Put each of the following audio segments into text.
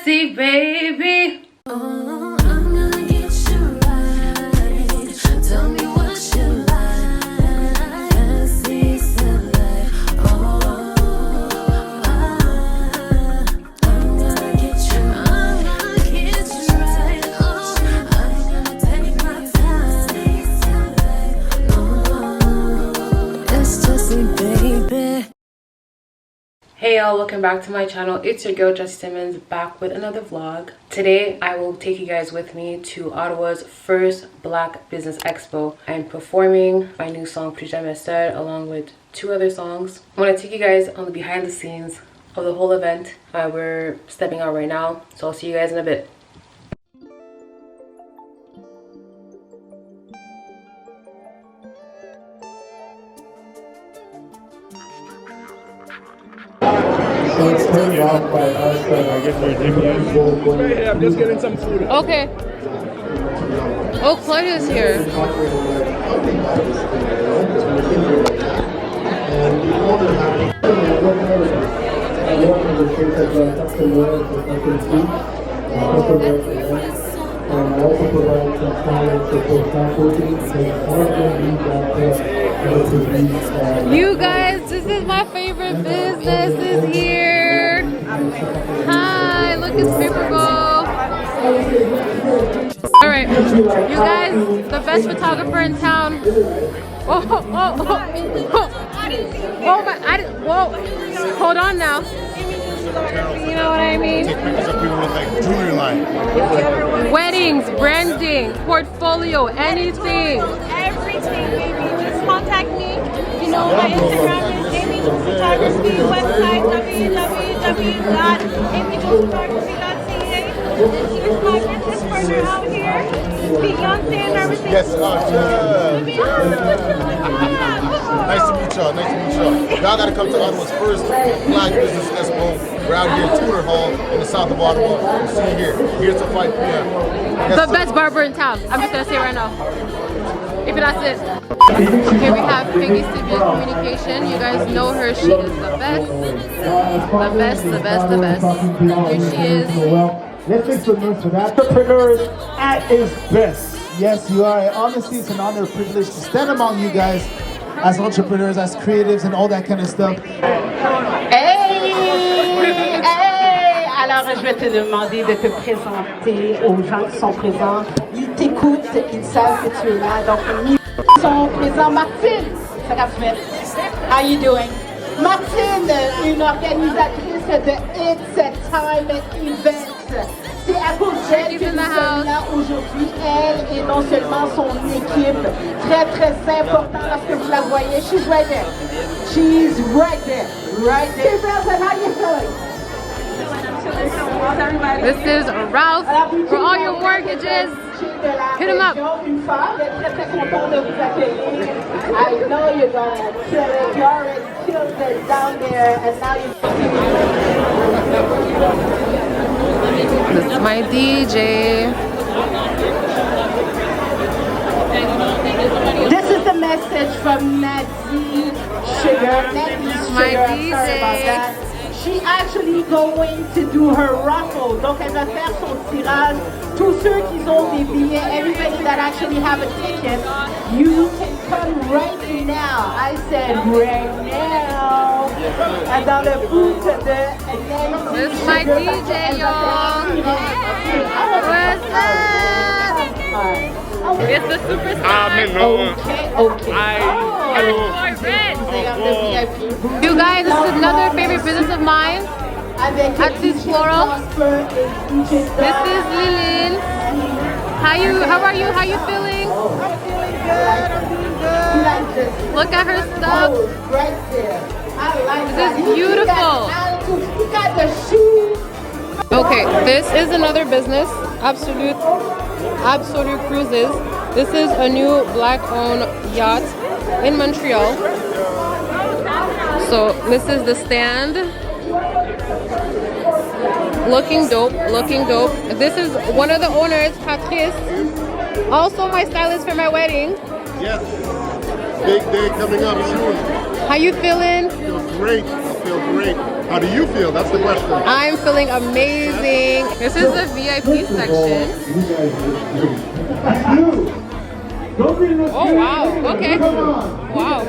Jessie, baby. Oh, I'm gonna get you right. Tell me what you like. Fancy still like. Oh, I'm gonna get you right. Oh, I'm gonna take my time. Oh, it's Jessie, baby. Hey y'all, welcome back to my channel. It's your girl Jessie Simmons back with another vlog. Today I will take you guys with me to Ottawa's first Black Business Expo. I'm performing my new song Plus Jamais Seul along with 2 other songs. I want to take you guys on the behind the scenes of the whole event. We're stepping out right now, so I'll see you guys in a bit. It's turned off by us. I'm just getting some food. Okay. Oh, Claudia's here. I also provide some talent support faculty. You guys, this is my favorite business is here. Hi, look, it's Paper Bowl. All right, you guys, the best photographer in town. Oh, oh, oh, oh, oh my, whoa, hold on now. You know what I mean? Take pictures of people with like jewelry line. Weddings, branding, portfolio, anything. Everything, baby. Just contact me. You know, my Instagram is Amy Jules Photography, website www.amyjulesphotography.ca. Here's my business partner out here, Beyonce and everything. Yes, nice to meet y'all. Nice to meet y'all. Y'all gotta come to Ottawa's first Black Business Expo. We're out here at Tudor Hall in the south of Ottawa. See you here till 5 p.m. Yes, The best barber in town. I'm just gonna say it right now. If that's it. Here we have Piggy Civil Communication. You guys know her. She is the best. The best, the best, the best. Here she is. Let's make some noise for that. Entrepreneurs at its best. Yes, you are. Honestly, it's an honor and privilege to stand among you guys as entrepreneurs, as creatives, and all that kind of stuff. Hey! Hey! Alors, je vais te demander de te présenter aux gens qui sont présents. Ils t'écoutent, ils savent que tu es là. Donc, ils sont présents. Martine, ça va faire. How you doing? Martine, une organisatrice de It's Time Event. C'est à cause d'elle que nous sommes là aujourd'hui. Elle et non seulement son équipe. Très, très important lorsque vous la voyez. She's right there. She's right there. Right there. How you feeling? This is Ralph for all your mortgages. Hit him up. I know you're gonna kill it. You already killed it down there, and now you. This is my DJ. This is the message from Nadie Sugar. Nadie Sugar. My I'm sorry about DJ. that. She actually going to do her raffle. Donc elle va faire son tirage. Tous ceux qui ont des billets, everybody that actually have a ticket, you can come right now. I said right now. Dans le booth de Nadie. This is my DJ, y'all. What's up? It's the superstar. You guys, this is another favorite business of mine. At this floral. This is Lilin. How are you? How you feeling? I'm feeling good. I'm doing good. Look at her stuff. Right there. I like This is beautiful. You got the shoes. Okay, this is another business. Absolute Cruises. This is a new black-owned yacht in Montreal. So this is the stand. Looking dope, looking dope. This is one of the owners, Patrice. Also my stylist for my wedding. Yes. Big day coming up soon. How you feeling? I feel great. I feel great. How do you feel? That's the question. I'm feeling amazing. This is the VIP section. Oh wow, okay. Wow.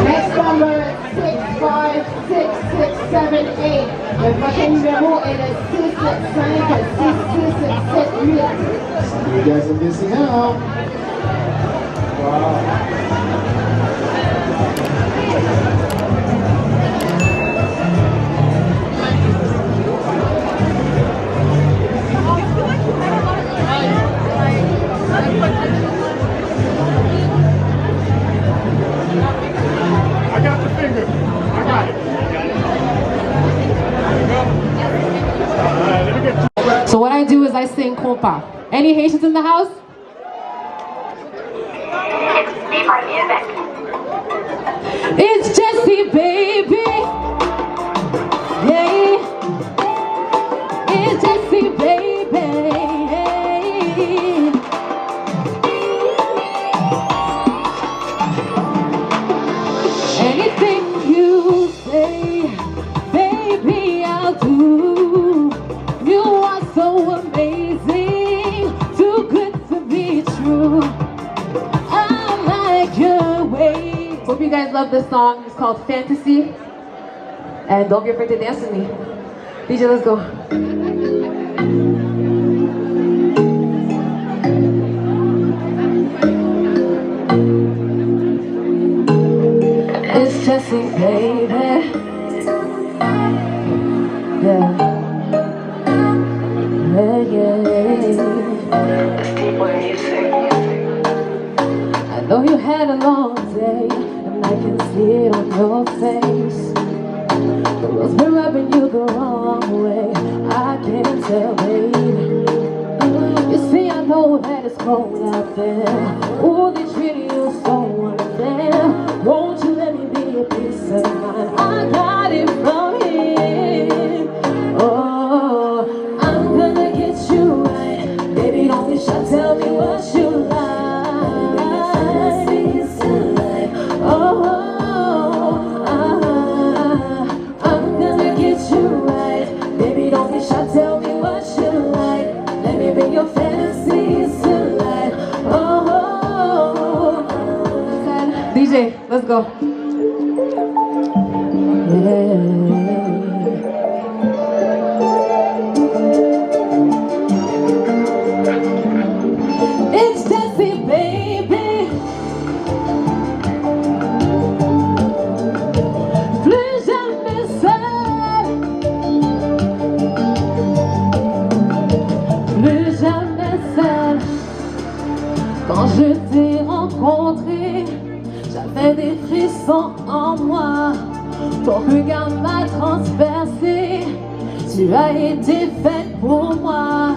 Next number 656678. Le prochain numéro est le 6566778. You guys are missing out. I got the finger. I got it. Let me get So what I do is I sing compa. Any Haitians in the house? It's Jessie, baby. Yeah. It's Jessie, baby. Anything you say, baby, I'll do. You are so amazing, too good to be true. I like your way. Hope you guys love this song. It's called Fantasy. And don't be afraid to dance with me. DJ, let's go. It's Jessie, baby. Yeah. I know you had a long day, and I can see it on your face. The world's been rubbing you the wrong way. I can't tell, baby. You see, I know that it's cold out there. Oh, they treating you so unfair. Won't you let me be a piece of mine? I got it from him. Oh, I'm gonna get you right. Baby, don't be shy, tell me what you like. Oh, I'm gonna get you right. Baby, don't be shy, tell me what you like. Let me bring your fantasies to life. Oh, DJ, let's go. Yeah. It's Jessie, baby. Plus jamais seul. Plus jamais seul. Quand je t'ai rencontré, j'avais des frissons en moi. Ton regard m'a transpercé. Tu as été faite pour moi.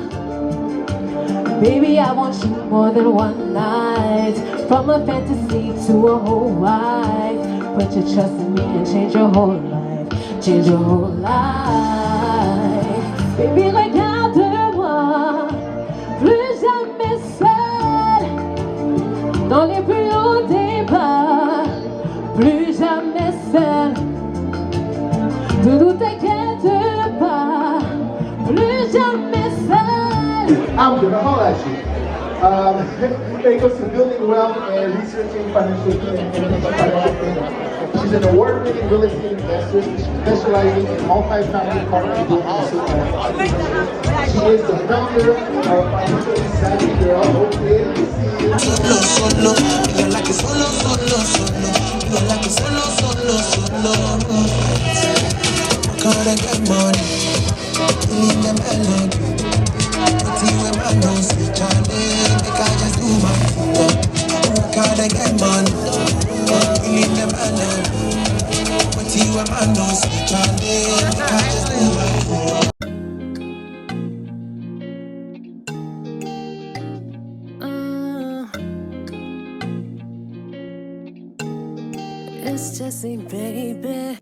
Baby, I want you more than one night. From a fantasy to a whole wife. Put your trust in me and change your whole life. Change your whole life. Baby, regarde-moi. Plus jamais seul. Dans les plus hauts débats. Plus jamais seul. Doudou, t'inquiète pas. Plus jamais seul. I'm gonna holler at you. It goes to building wealth and researching financial planning. She's an award-winning real estate investor specializing in multi-family apartment buildings. She is the founder of Financially Savvy Girl. Okay, Solo, you like it solo, solo, solo. You like it solo, solo, solo. Gotta get money, feeling the melody. See where my nose, Charlie, make I just do my thing. Gotta get money, feeling the melody. See where my nose, Charlie, make I just do my thing. It's Jessie, baby.